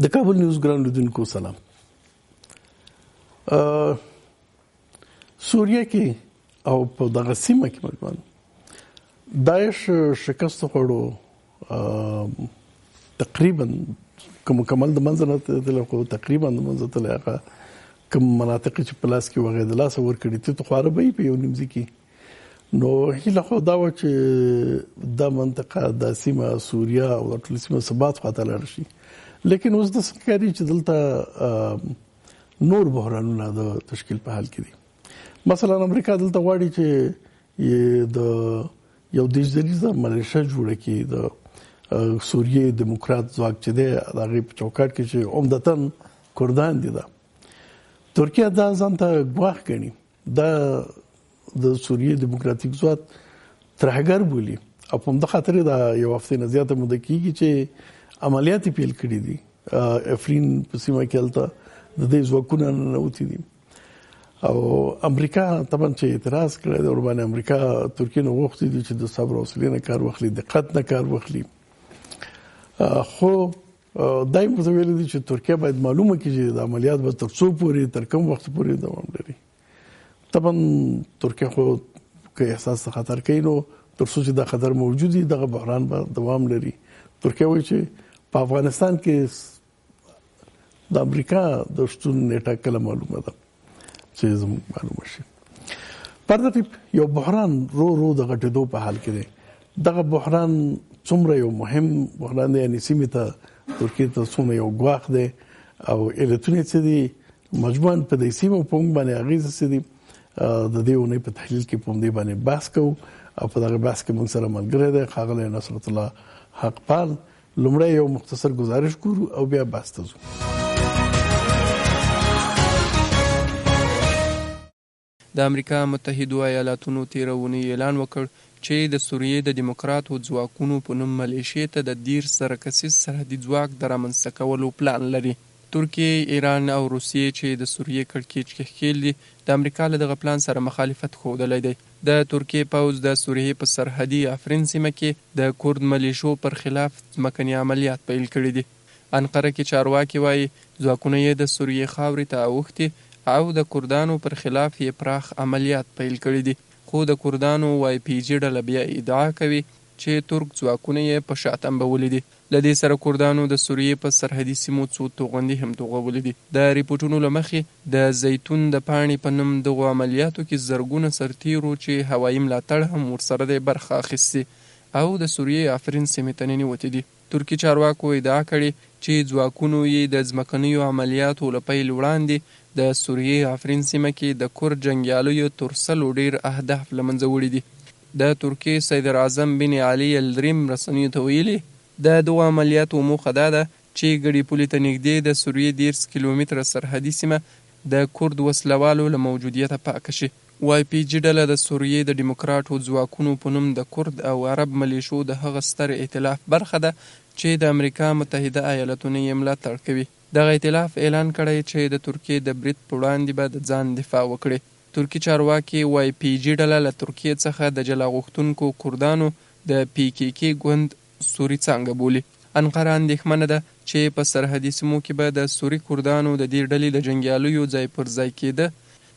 د کابل نیوز ګران لیدونکو سلام. سوریه کې او په دغه سیمه کې مګوان داعش شکست خوړو تقریبا کوم مکمل د منځ نه تقریبا د منځ ته هغه کوم مناطق چې پلاس کې وغه د لاس ور کړی ته خو به په یو نیمځي کې نو هله خو دا و چې د منطقه د سیمه سوریه او ټول سیمه ثبات خاطر لري، لیکن اوس د سکاري چې دلته نور بحرانونه د تشکیل په حال کې دي. مثلا امریکا دلته غواړي چې د یو دیشزریزه ملیشه جوړه کړي د سوریه دیموکرات ځواک چې دی هغه په چوکاټ کې چې عمدتاً کردان دي. دا ترکیه دا ځانته ګواښ ګڼي، دا د سوریه دیموکراتیک ځواک ترهګر بولي او په همدغه خاطر دا یو هفته نه زیاته موده کېږي چې عملیات پیل کړي دي. افرین په سیمه کې هلته د دې ځواکونه ننوتي دي او امریکا طبعا چې اعتراض کړی دی ورباندې امریکا ترکیه نه غوښتي دي چې د صبر او حوصلې نه کار واخلي، دقت نه کار واخلي. خو دایم په ویل دي چې ترکیه باید معلومه کړي چې د عملیات به تر څو پورې تر کوم وخت پورې دوام لري. طبعا ترکیه خو که احساس خطر کوي نو تر څو چې دا خطر موجود وي دغه بحران به دوام لري. ترکیه وایي چې په افغانستان کې د امریکا د شتون نیټه کله معلومه ده چې زموږ معلومه شي. پرته یو بحران رو د غټېدو په حال کې دی. دغه بحران څومره یو مهم بحران دی، یعنی سیمه ته ترکیه ته څومره یو ګواښ دی او علتونه څه دي مجموعاً په دې سیمه په موږ باندې اغیز څه دي د دې ونې په تحلیل کې په دې باندې بحث کوو او په دغه بحث کې موږ سره ملګری دی ښاغلی نصرت الله حقپال. لومړی یو مختصر گزارش ګورو او بیا بحث ته ځو. د امریکا متحده ایالاتونو تېره اونۍ اعلان وکړ چې د سوریې د دیموکراتو ځواکونو په نوم ملیشې ته د 10 سره کسیز سرحدي ځواک د رامنځته کولو پلان لري. ترکیه، ایران او روسیې چې د سوریې کړکېچ کې ښکېل دي د امریکا له دغه پلان سره مخالفت ښودلی دی. د ترکیې پوځ د سوریې په سرحدي افرین سیمه کې د کورد ملیشو پر خلاف ځمکني عملیات پیل کړي دي. انقره کې چارواکي وایي ځواکونه یې د سوریې خاورې ته اوښتي او د کردانو پر خلاف یې پراخ عملیات پیل کړي دي. خو د کردانو وای پی جی ډله بیا ادعا کوي چې ترک ځواکونه یې په شاتم بولي دي. له دې سره کردانو د سوریې په سرحدي سیمو څو توغندي هم توغولي دي. د ریپورټونو له مخې د زیتون د پاڼې په نوم دغو عملیاتو کې زرګونه سرتیرو چې هوایي ملاتړ هم ورسره د برخه اخیستي او د سوریې افرین سیمې ته ننوتي دي. ترکي چارواکو ادعا کړې چې ځواکونو یې د ځمکنیو عملیاتو له پیل وړاندې د سوریې افرین سیمه کې د کورد جنګیالیو تر 100 ډیر اهداف له منځه وړي دي. د ترکیې صدر اعظم بن علي الدریم رسنیو ته ویلي د دغو عملیاتو موخه دا ده چې ګډې پولې ته نږدې د سوریې 10 کیلومتره سرحدي سیمه د کورد وسلوالو له موجودیته پاکه شي. وای پی جی ډله د سوریې د دیموکراتو ځواکونو په نوم د کورد او عرب ملیشو د هغه ستر ائتلاف برخه ده چې د امریکا متحده ایالاتونو یې ملاتړ کوي. دغه ائتلاف اعلان کړی چې د ترکیې د برید په وړاندې به د ځان دفاع وکړي. ترکي چارواکي وای پی جی ډله له ترکیې څخه د جلا غوښتونکو کردانو د پی کې کې ګوند سوري څانګه بولي. انقره اندېښمنه ده چې په سرحدي سیمو کې به د سوري کردانو د دې ډلې د جنګیالیو ځای پر ځای کېده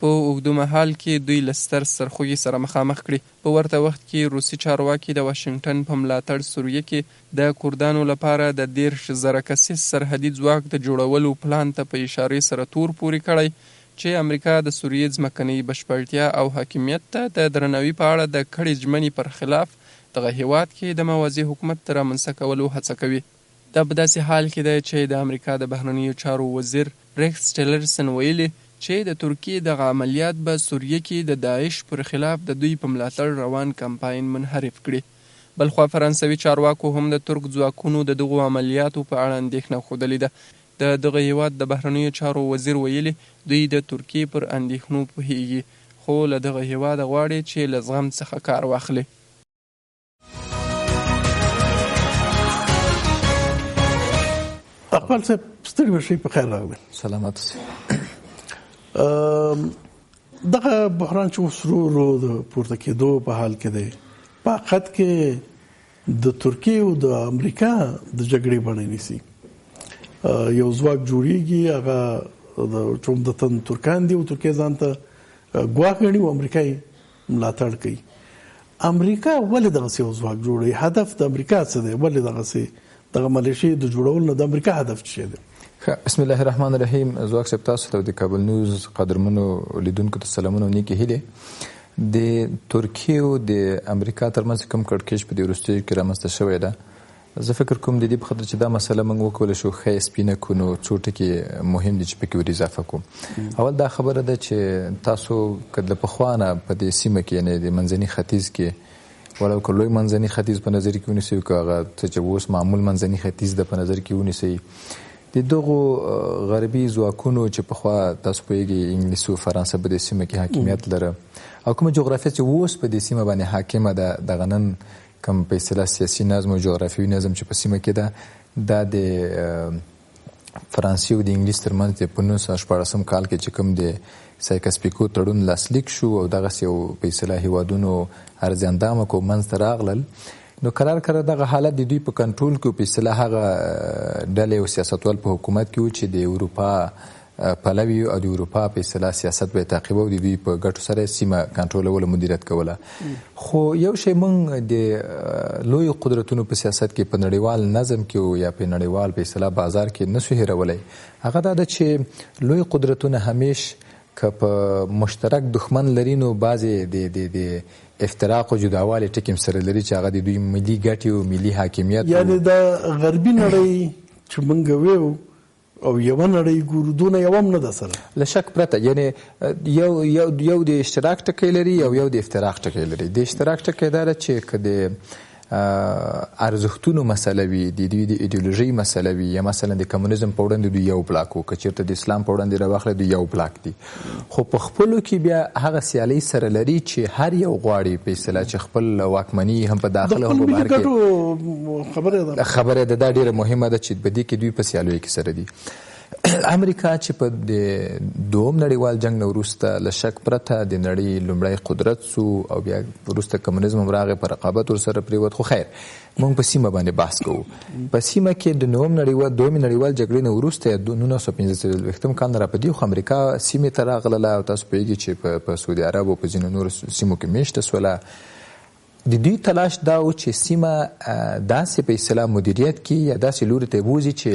په اوږده مهال کې دوی له ستر سرخوږي سره مخامخ کړي. په ورته وخت کې روسي چارواکي د واشنګټن په ملاتړ سوریه کې د کردانو لپاره د 10,000 کسیز سرحدي ځواک د جوړولو پلان ته په اشارې سره تور پورې کړی چې امریکا د سوریې ځمکنۍ بشپړتیا او حاکمیت ته د درناوي په اړه د کړې ژمنې پر خلاف دغه هیواد کې د موازی حکومت رامنځته کولو هڅه کوي. دا په داسې حال کې دی چې د امریکا د بهرنیو چارو وزیر ریکس ټیلرسن ویلي چې د ترکیې دغه عملیات به سوریه کې د داعش پر خلاف د دوی په ملاتړ روان کمپاین منحرف کړي. بلخوا فرانسوي چارواکو هم د ترک ځواکونو د دغو عملیاتو په اړه اندېښنه ښودلې ده. د دغه هیواد د بهرنیو چارو وزیر ویلي دوی د ترکیې پر اندېښنو پوهیږي خو له دغه هیواد غواړي چې له زغم څخه کار واخلي. خپل څه ستړي بشي په خیر راغلی. سلامت اوسئ. دغه بحران چې ورو د پورته کېدو په حال کې دی په حقیقت کې د ترکیې او د امریکا د جګړې بڼه نیسي. یو ځواک جوړیږي هغه د عمدتاً ترکان دي او ترکیه ځان ته ګواښ ګڼي او امریکا یې ملاتړ کوي. امریکا ولې دغسې یو ځواک جوړوي؟ هدف د امریکا څه دی؟ ولې دغه ملیشې د جوړولو نه د امریکا هدف څه دی؟ بسم الله الرحمن الرحیم. ځواک صاحب تاسو ته د کابل نیوز قدرمنو لیدونکو ته سلامونه او نیکې هیلې. د ترکیې او د امریکا ترمنځ کوم کړکېچ په دې وروستیو کې رامنځته شوی ده، زه فکر کوم د دې په خاطر چې دا مسله موږ وکولی شو ښه سپینه کړو، نو څو ټکي مهم دي چې پکې ور اضافه کړو. اول دا خبره ده چې تاسو که له پخوا نه په دې سیمه کې یعنې د منځني ختیځ کې ولو که لوی منځني ختیځ په نظر کې ونیسئ او که هغه څه چې اوس معمول منځني ختیځ ده په نظر کې ونیسئ، د دغو غربي ځواکونو چې پخوا تاسو پوهېږئ انګلیس او فرانسه په دې سیمه کې حاکمیت لره او کومه جغرافیه چې اوس په دې سیمه باندې حاکمه ده، دغه نن کوم په اصطلاح سیاسي نظم او جغرافیوي نظم چې په سیمه کې ده، دا د فرانسې او د انګلیس ترمنځ د 1914 کال کې چې کوم د سایکس-پیکو تړون لاسلیک شو او دغسې یو په اصطلاح هیوادونو ارزیاندامه کو منځته راغلل، نو قرار دغه حالت د دوی په کنټرول کې په اصطلاح هغه ډلې او سیاستوال په حکومت کې و چې د اروپا پلوي او د اروپا په اصطلاح سیاست به تعقیبه او د دوی په ګټو سره سیمه کنټرولوله مدیریت کوله. خو یو شی موږ د لوی قدرتونو په سیاست کې په نړیوال نظم کې یا په نړیوال په اصطلاح بازار کې نسو هیرولی، هغه دا ده چې لوی قدرتونه همیش که په مشترک دښمن لري نو بعضې د افتراق او جداوالي ټکي سره لري چې هغه د دوی ملي ګټې او ملي حاکمیت، یعنې د غربي نړۍ چې موږ ویو او یوه نړۍ ګورو دونه یو هم نه ده سره له شک پرته، یعنې یو د اشتراک ټکی لري او یو د افتراق ټکی لري. د اشتراک ټکی دا ده چې که د ارزښتونو مسله وي، د دوی د ایډیولوژۍ مسله وي، یا مثلا د کمونیزم په وړاندې دوی یو بلاک و، که چېرته د اسلام په وړاندې راواخلئ دوی یو بلاک دي، خو په خپلو کې بیا هغه سیالۍ سره لري چې هر یو غواړي په اصطلاح چې خپل واکمني هم په داخله هم په بهر کې خبره ده. دا ډېره مهمه ده چې په دې کې دوی په سیالیو کې سره دي. امریکا چې په د دوم نړیوال جنگ نه وروسته له شک پرته د نړۍ لومړی قدرت سو او بیا وروسته کمونیزم هم راغی، په رقابت ورسره پرېوت. خو خیر موږ په سیمه باندې بحث کوو. په سیمه کې د دومې نړیوال جګړې نه وروسته 1945 کال نه راپدې خو امریکا سیمې ته راغله او تاسو پوهېږئ چې په سعودي عرب او په ځینو نورو سیمو کې میشته سوله. د دوی تلاش دا و چې سیمه داسې په اصطلاح مدیریت کړي یا داسې لوري ته بوځي چې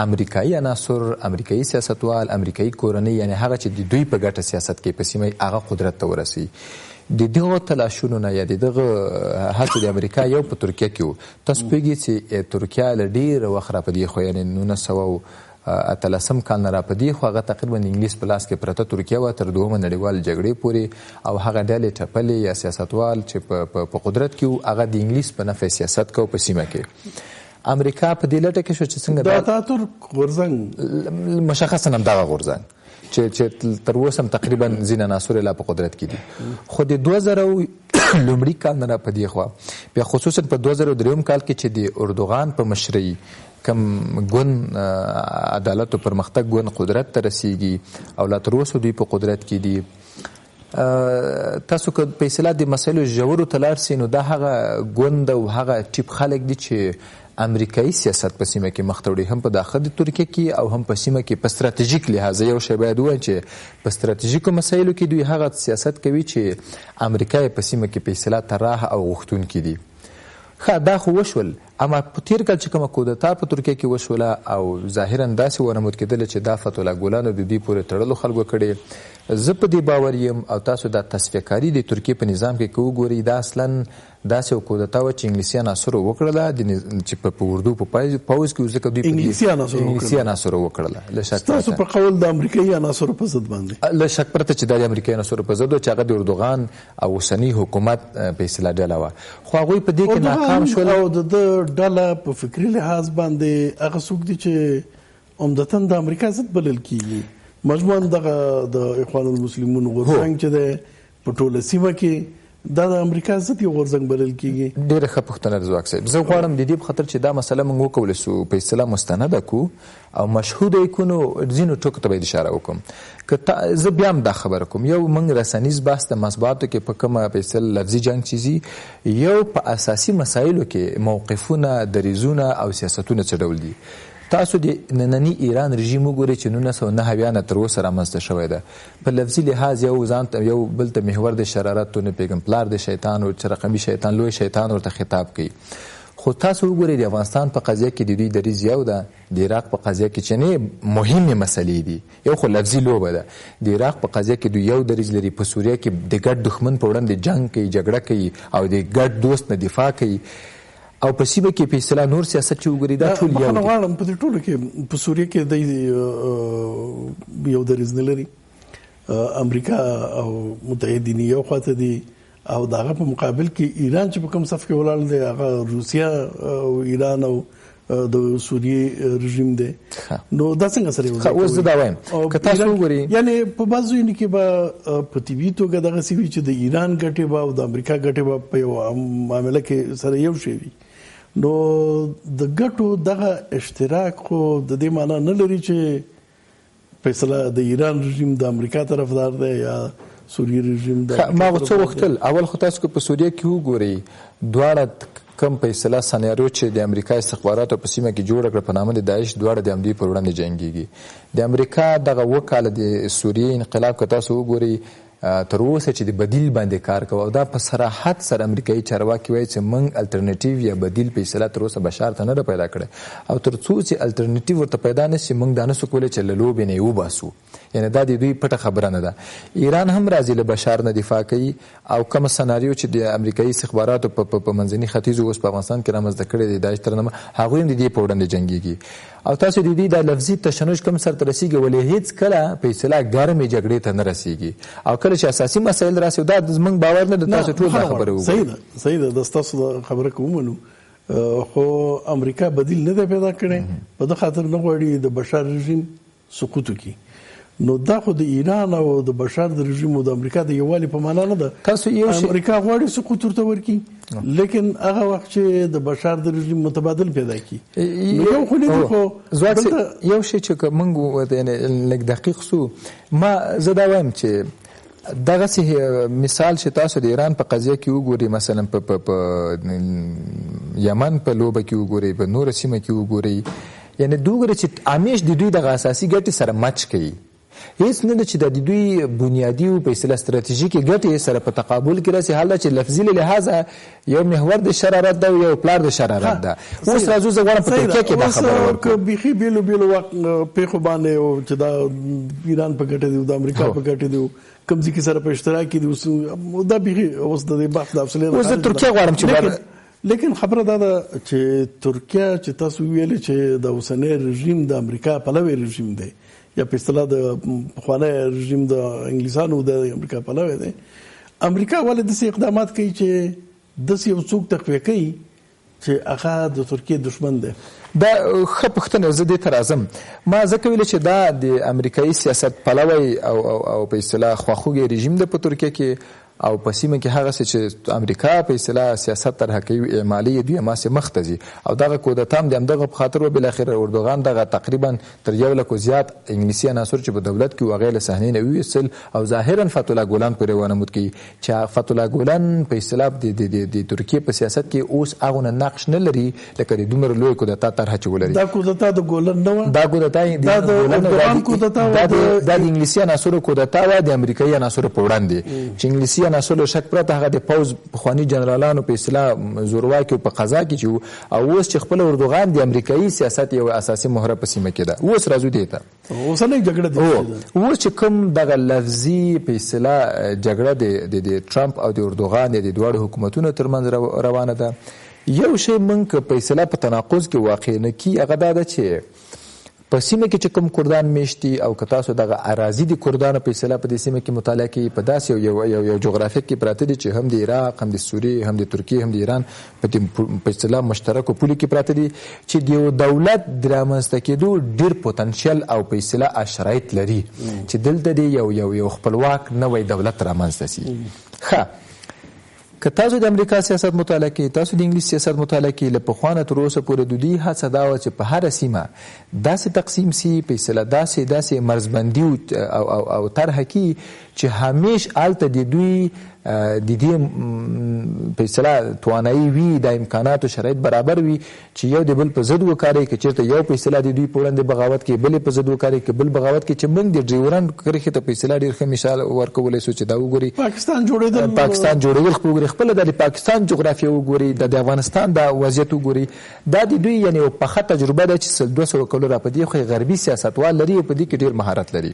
امریکایي عناصر، امریکایي سیاستوال، امریکایي کورنۍ، یعنې هغه چې د دوی په ګټه سیاست کوي په سیمه هغه قدرت ته ورسوي. د دغو تلاشونو نه یا د دغه هڅو د امریکا یو په ترکیه کې و. تاسو پوهېږئ چې ترکیه له ډېره وخت راپدې خو یعنې 1918 کال نه راپدې خو هغه تقریبا انګلیس په لاس کې پرته ترکیه وه تر دومه نړیوال جګړې پورې، او هغه ډلې ټپلې یا سیاستوال چې په قدرت کې و هغه د انګلیس په نفع سیاست کوو په سیمه کې. امریکا په دې لټه کې شو چې څنګه دا اتاتورک غورځنګ مشخصا همدغه غورځنګ چې تر اوسه هم تقریبا ځینې عناصر یې لا په قدرت کې دي. خو د 2000 لومړي کال نه راپدې خوا بیا خصوصا په 2003 کال کې چې د اردوغان په مشرۍ کم ګوند عدالت او پرمختګ ګوند قدرت ته رسیږي او لا تر اوسه دوی په قدرت کې دي. تاسو که په اصطلاح د مسایلو ژورو ته لاړ سئ نو دا هغه ګوند او هغه ټیپ خلک دي چې امریکایي سیاست په سیمه کې مخ ته وړي، هم په داخل د ترکیه کې او هم په سیمه کې په ستراتیژیک لحاظ. یو شی باید ووایم چې په ستراتیژیکو مسایلو کې دوی هغه سیاست کوي چې امریکا یې په سیمه کې په اصطلاح طراح او غوښتونکي دي. ښه دا خو وشول، اما په تیر کال چې کومه کودتا په ترکیه کې وشوله او ظاهرا داسې ونمود کېدله چې دا فتح الله ګلانو د دوی پورې تړلو خلکو کړې. زه په دې باور یم او تاسو دا تصفیه کاري د ترکیې په نظام کې که وګورئ دا اصلا داسې یو کودتا وه چې انګلیسي عناصرو وکړله، چې په اردو په پوځ کې ځکه دوی انګلیسي عناصرو وکړله. ستاسو په قول د امریکایي عناصرو په ضد باندې له شک پرته چې دا د امریکایي عناصرو په ضد و چې هغه د اردوغان او اوسني حکومت په اصطلاح ډله وه، خو هغوی په دې کې ناکام شول. او د ډله په فکري لحاظ باندې هغه څوک دي چې عمدتاً د امریکا ضد بلل کېږي. مجموعاً دغه د اخوان المسلمون غورځنګ چې دی په ټوله سیمه کې دا د امریکا ضد یو غورځنګ بلل کېږي. ډېره ښه پوښتنه ده ځواک صاحب. زه غواړم د دې په خاطر چې دا مسله موږ وکولی سو په اصطلاح مستنده کړو او مشهوده یې کړو، نو ځینو ټکو ته باید اشاره وکړم. زه بیا هم دا خبره کوم، یو موږ رسنیز بحث د مطبوعاتو کې په کومه په اصطلاح لفظي جنګ چیزي، یو په اساسي مسایلو کې موقفونه، دریځونه او سیاستونه څه ډول دي. تاسو د ننني ایران رژیم وګورئ چې 1990 نه تر اوسه رامنځته شوی ده. په لفظي لحاظ یو ځان ته یو بل ته محور د شرارت نه پیغام پلار د شیطان او رقمي شیطان لوی شیطان ورته خطاب کوي. خو تاسو وګورئ د افغانستان په قضیه کې د دوی دریځ یو ده، د عراق په قضیه کې چې نه مهمې مسلې دي، یو خو لفظي لوبه ده. د عراق په قضیه کې دوی یو دریځ لري، په سوریه کې د ګډ دښمن په وړاندې جنګ کوي، جګړه کوي او د ګډ دوست نه دفاع کوي. او په سیمه کې په اصطلاح نور سیاست چې وګورئ دا ټول یو دي. غواړم په دې ټولو کې په سوریه کې د یو دریځ نه لري، امریکا او متحدین یو خواته دي او دغه په مقابل کې ایران چې په کوم صف کې ولاړ دی هغه روسیا او ایران او د سوریې رژیم دی. نو دا څنګه سره یو اوس دا وایم که تاسو وګورئ یعنی په بعضو یې کې به په طبیعي توګه دغه سوي چې د ایران ګټې به او د امریکا ګټې به په یو معامله کې سره یو شی وي. نو د ګټو دغه اشتراک خو د دې معنی نه لري چې په اصطلاح د ایران رژیم د امریکا طرفدار دی یا سوریه رژیم د ما څه وختل. اول خو تاسو په سوریه کې وګورئ دواړه کم په اصطلاح سناریو چې د امریکا استخباراتو په سیمه کې جوړ کړ په نامه د داعش دواړه د همدې پر وړاندې جنګيږي. د امریکا دغه وکاله د سوریې انقلاب که تاسو وګورئ تر اوسه چې د بدیل باندې کار کوي او دا په صراحت سره امریکایي چارواکي وایي چې موږ الټرنیټیو یا بدیل په اصطلاح تر اوسه بشار ته نه پیدا کړی او تر څو چې الټرنیټیو ورته پیدا نه شي موږ دا نسو کولی چې له لوبې نه یې وباسو. یعنی دا د دوی پټه خبره نه ده. ایران هم راځي له بشار نه دفاع کوي او کوم سناریو چې د امریکایي استخباراتو په منځني ختیځ اوس په افغانستان کې رامنځته کړی دی داعش تر نامه هغوی هم د دې په وړاندې جنګیږي. او تاسو د دې د لفظي تشنج کوم سرته رسیږي ولې هیڅ کله په اصطلاح ګرمې جګړې ته نه رسیږي او کله چې اساسي مسایل راسي دا زموږ باور نه د تاسو ټول دا خبره وګورئ. صحیح ده د تاسو خبره کوم خو امریکا بدیل نه پیدا کړي په دغه خاطر نه غواړي د بشار رژیم سقوط وکړي. نو دا خو د ایران او د بشار د رژیم او د امریکا د یووالي په معنا نه ده. تاسو یو امریکا غواړي سقوط ورته ورکړي لیکن هغه وخت چې د بشار د رژیم متبادل پیدا کی یو خو نه خو یو شی چې موږ لږ دقیق سو ما زه دا وایم چې دغه مثال چې تاسو د ایران په قضیه کې وګورئ مثلا په یمن په لوبه کې وګورئ په نور سیمه کې وګورئ یعنی دوی چې امیش د دوی د اساسي ګټې سره مچ کوي هیڅ نه ده چې د دوی بنیادی او په اصطلاح ستراتیژیکي ګټې سره په تقابل کې راسي حاله چې لفظي لحاظ یو محور د شرارت ده او یو پلار د شرارت ده. اوس راځو زه غواړم په ترکیه کې دا خبره ورکړم بيخي بیلو وخت په خو باندې او چې دا ایران په ګټه دی او د امریکا په ګټه دی کوم ځکه سره په اشتراک کې دی دا بيخي اوس د بحث د افصله اوس ترکیه غواړم چې لیکن خبره دا ده چې ترکیه چې تاسو ویل چې د اوسنۍ رژیم د امریکا پلوي رژیم دی یا په اصطلاح د خوانه رژیم د انګلیسانو د امریکا پلوي دی. امریکا ولې د اقدامات کوي چې د یو څوک تقویه کوي چې هغه د ترکیه دشمن دی. دا ښه پوښتنه زه دې ته راځم. ما ځکه ویل چې دا د امریکایي سیاست پلوي او په اصطلاح خواخوږي رژیم د په ترکیه کې او په سیمه کې هغه چې امریکا په اصطلاح سیاست طرح کوي اعمالي دوی ماسه مختزي او دغه کودتا هم دغه په خاطر و بل اخر اردوغان دغه تقریبا تر یو لک زیات انګلیسي عناصر چې په دولت کې وغیله صحنه نه ویسل او ظاهرا فتح الله ګولان پر ونمود کی چې فتح الله ګولان په اصطلاح د ترکیه په سیاست کې اوس هغه نقش نه لري لکه د دومره لوی کودتا طرح چولري. دا کودتا د ګولان نه دا کودتا د ګولان کودتا د انګلیسي عناصر کودتا و د امریکایي عناصر په وړاندې چې انګلیسي عناصر شک پرته هغه د پوز خواني جنرالانو په اصطلاح زورواکي په قضا کې چې او اوس چې خپل اردوغان د امریکایي سیاست یو اساسي مهره په سیمه کې ده. اوس راځو دی ته اوس نه جګړه ده اوس چې کوم دغه لفظي په اصطلاح جګړه د ټرمپ او د اردوغان د دوه حکومتونو ترمنځ روانه ده. یو شی مونږ په اصطلاح په تناقض کې واقع نه کی هغه ده چې په سیمه کې چې کوم کردان میشتي او که تاسو دغه اراضي د کردانو په اصطلاح په دې سیمه کې مطالعه کوي په داسې یو جغرافیک کې پراته دي چې هم د عراق هم د سوریې هم د ترکیې هم د ایران په اصطلاح مشترکو پولو کې پراته دي چې د یو دولت د رامنځته کېدو ډېر پوتنشل او په اصطلاح شرایط لري چې دلته دی یو خپلواک نوی دولت رامنځته شي. ښه که تاسو د امریکا سیاست مطالعه کوئ تاسو د انګلیس سیاست مطالعه کوئ له پخوانه تر اوسه پورې د دوی هڅه دا وه چې په هره سیمه داسې تقسیم سي په اصطلاح داسې مرزبندي او طرحه کړي چې همیش هلته د دوی د دې په اصطلاح توانایي وي، د امکاناتو شرایط برابر وي چې یو د بل په ضد وکاري، که چېرته یو په اصطلاح د دوی په وړاندې بغاوت کوي بل په ضد وکاري، که بل بغاوت کوي، چې موږ د ډریورانډ کرښې ته په اصطلاح ډېر ښه مثال ورکولی شو چې دا وګوري پاکستان جوړېدل خو وګوري، خپله د پاکستان جغرافیه وګوري، د افغانستان د وضعیت وګوري، دا د دوی یعنې یو پخه تجربه ده چې 200 کلو را په دې خو غربي سیاستوال لري او په دې کې ډېر مهارت لري.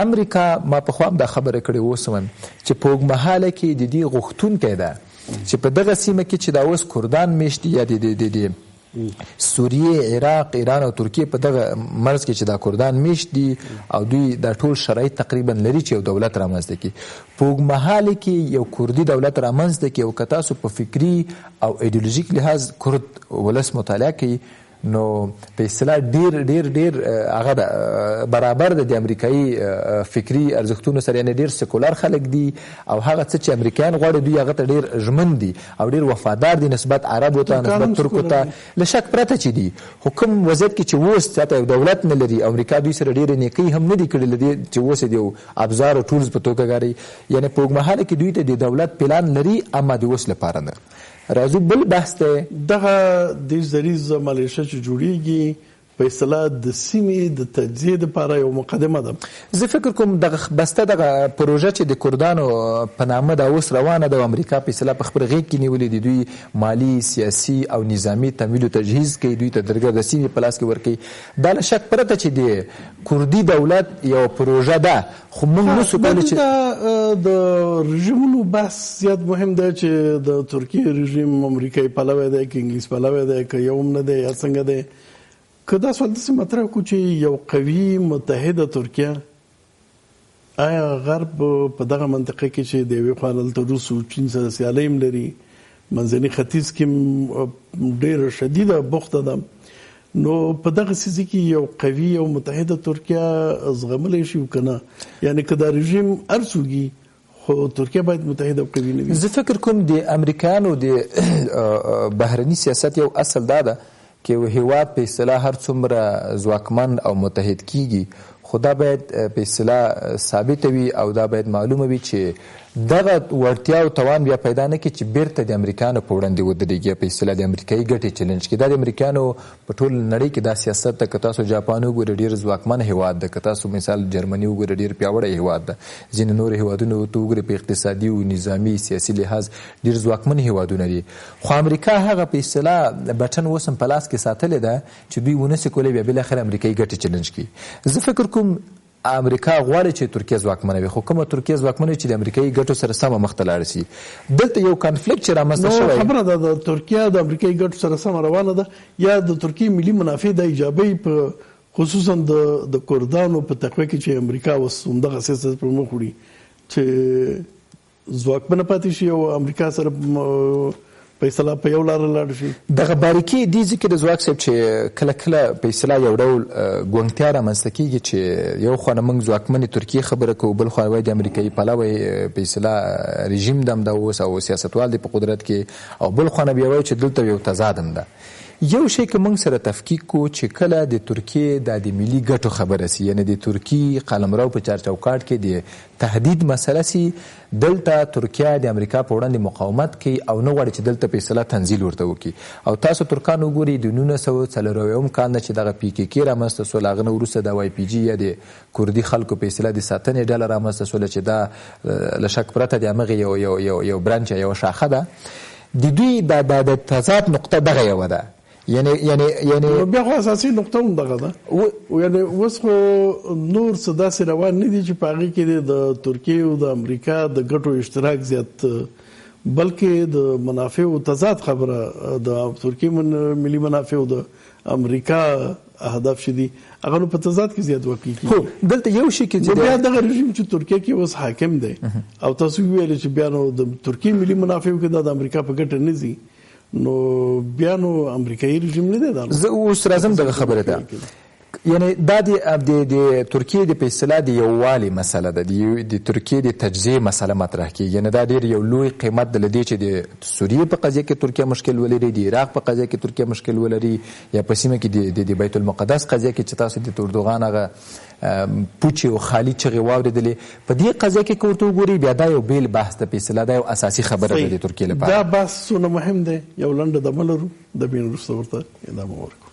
امریکا ما پخوا هم دا خبره کړې اوس هم چې په اوږدمهاله کې د دې غوښتونکی ده چې په دغه سیمه کې چې دا اوس کردان میشت یا د سوریې، عراق، ایران او ترکیه په دغه مرز کې چې دا کردان میشت دي او دوی دا ټول شرایط تقریبا لري چې یو دولت رامنځته کړي. په اوږدمهاله کې یو کردي دولت رامنځته کړي او که تاسو په فکري او ایډیولوژیک لحاظ کرد ولس مطالعه کوي نو په اصطلاح ډیر هغه برابر د امریکایي فکري ارزښتونو سره، یعنې ډیر سکولر خلک دي او هغه څه چې امریکایان غواړي دوی هغه ته ډیر ژمن دي او ډیر وفادار دي نسبت عربو ته، نسبت ترکو ته، له شک پرته چې دي. خو کوم وضعیت کې چې اوس چاته یو دولت نه لري، امریکا دوی سره ډیرې نیکۍ هم نه دي کړې له دې چې اوس د یو ابزار او ټولز په توګه کاروي، یعنې په اوږدمهاله کې دوی ته د دولت پلان لري اما د اوس لپاره نه. راځو بل بحث ته، دغه د زریزه مالیشه چې جوړیږي په اصطلاح د سیمې د تجزیې لپاره یو مقدمه ده. زه فکر کوم دغه بسته دغه پروژه چې د کردانو په نامه دا اوس روانه ده، امریکا په اصطلاح په خپل غېږ کې نیولې دي، دوی مالي، سیاسي او نظامي تمویل او تجهیز کوي، دوی ته درګه د سیمې په لاس کې ورکوي. دا له شک پرته چې د کردي دولت یو پروژه ده، خو موږ نسو کولی چې د رژیمونو بحث زیات مهم دی چې د ترکیې رژیم امریکایي پلوی دی که انګلیس پلوی دی که یو هم نه دی یا څنګه دی. که دا سوال داسې مطرح کړو چې یو قوي متحده ترکیه، آیا غرب په دغه منطقه کې چې د یوې خوا دلته روس او چین سره سیالۍ هم لري، منځني ختیځ کې ډېره شدیده بوخته ده، نو په دغه سیزه کې یو قوي او متحده ترکیه زغملی شي که نه؟ یعنې که دا رژیم ارسوږي خو ترکیه باید متحده او قوي نه وي. زه فکر کوم د امریکایانو د بهرني سیاست یو اصل دا ده چې یو هیواد په اصطلاح هر څومره ځواکمن او متحد کیږي خو دا باید په اصطلاح ثابته وي او دا باید معلومه وي چې دغه وړتیا او توان بیا پیدا نه کړي چې بیرته د امریکایانو په وړاندې ودرېږي، په اصطلاح د امریکایي ګټې چلنج کړي. دا د امریکایانو په ټول نړۍ کې دا سیاست ده. که تاسو جاپان وګورئ ډېر ځواکمن هیواد ده، که تاسو مثال جرمني وګورئ ډېر پیاوړی هیواد ده، ځینې نور هیوادونه ته وګورئ په اقتصادي او نظامي سیاسي لحاظ ډېر ځواکمن هیوادونه دي. خو امریکا هغه په اصطلاح بټن اوس هم په لاس کې ساتلې ده چې دوی ونسي کولی بیا بالاخره امریکایي ګټې چلنج کړي. زه فکر کوم امریکا غواړي چې ترکیه ځواکمنه وي، خو کومه ترکیه ځواکمنه چې د امریکایي ګټو سره سمه مخته لاړ شي. دلته یو کانفلیکټ چې رامنځته شوی، خبره ده د ترکیه د امریکایي ګټو سره سمه روانه ده یا د ترکیې ملي منافع د ایجابي په خصوصا د کردانو په تقویه کې چې امریکا اوس همدغه سیاست پر مخ وړي چې ځواکمنه پاتې شي او امریکا سره په اصطلاح په یو لاره لاړ شي. دغه باریکي دې ځکه د ځواک صاحب چې کله کله په اصطلاح یو ډول ګونګتیا رامنځته کېږي چې یو خوا نه موږ ځواکمنې ترکیې خبره کوو، بل خوا وایي د امریکایي پلوی په اصطلاح رژیم ده همدا اوس او سیاستوال دی په قدرت کې، او بل خوا نه بیا وایي چې دلته یو تضاد هم ده. یو شی که موږ سره تفکیک کو چې کله د ترکیې د ملي ګټو خبره سي، یعنی د ترکیې قلمرو په چارچوکاټ کې د تهدید مسله سي، دلته ترکیه د امریکا په وړاندې مقاومت کوي او نه غواړي چې دلته په اصطلاح تنزیل ورته وکړي. او تاسو ترکان وګورئ د 1940 کال نه چې دغه پی کې کې رامنځته شول، هغه نه وروسته د واي پی جي یا د کردي خلکو په اصطلاح د ساتنې ډله رامنځته شوله چې دا له شک پرته د همغې یو برانچ یوه شاخه ده. د دوی د تضاد نقطه دغه یوه ده، یعنی بیا خو اساسي نقطه هم دغه ده. یعنی اوس خو نور څه داسې روان نه دي چې په هغې کې د ترکیې او د امریکا د ګټو اشتراک زیات، بلکې د منافعو تضاد خبره، د ترکیې ملي منافع او د امریکا اهداف چې دي هغه نو په تضاد کې زیات واقع کېږي. خو دلته یو شی کې بیا دغه رژیم چې ترکیه کې اوس حاکم دی او تاسو ویل چې بیا نو د ترکیې ملي منافعو کې د امریکا په ګټه نه ځي، نو بیا نو امریکایي رژیم نه دی دا. زه اوس راځم دغه خبره ده. یعنی دا د ترکیې د په اصطلاح د یووالي مسله ده، د ترکیې د تجزیې مسله مطرح کېږي. یعنی دا ډېر یو لوی قیمت د لدې چې د سوریې په قضیه کې ترکیه مشکل ولري، د عراق په قضیه کې ترکیه مشکل ولري، یا په سیمه کې د بیت المقدس قضیه کې چې تاسو د اردوغان هغه پوچې او خالي چغې واورېدلې، په دې قضیه کې که ورته وګورئ بیا دا یو بیل بحث ده، په اصطلاح دا یو اساسي خبره ده د ترکیې لپاره. دا بحث څونه مهم دی، یو لنډه دمه لرو، د بین وروسته ورته ادامه ورکړو.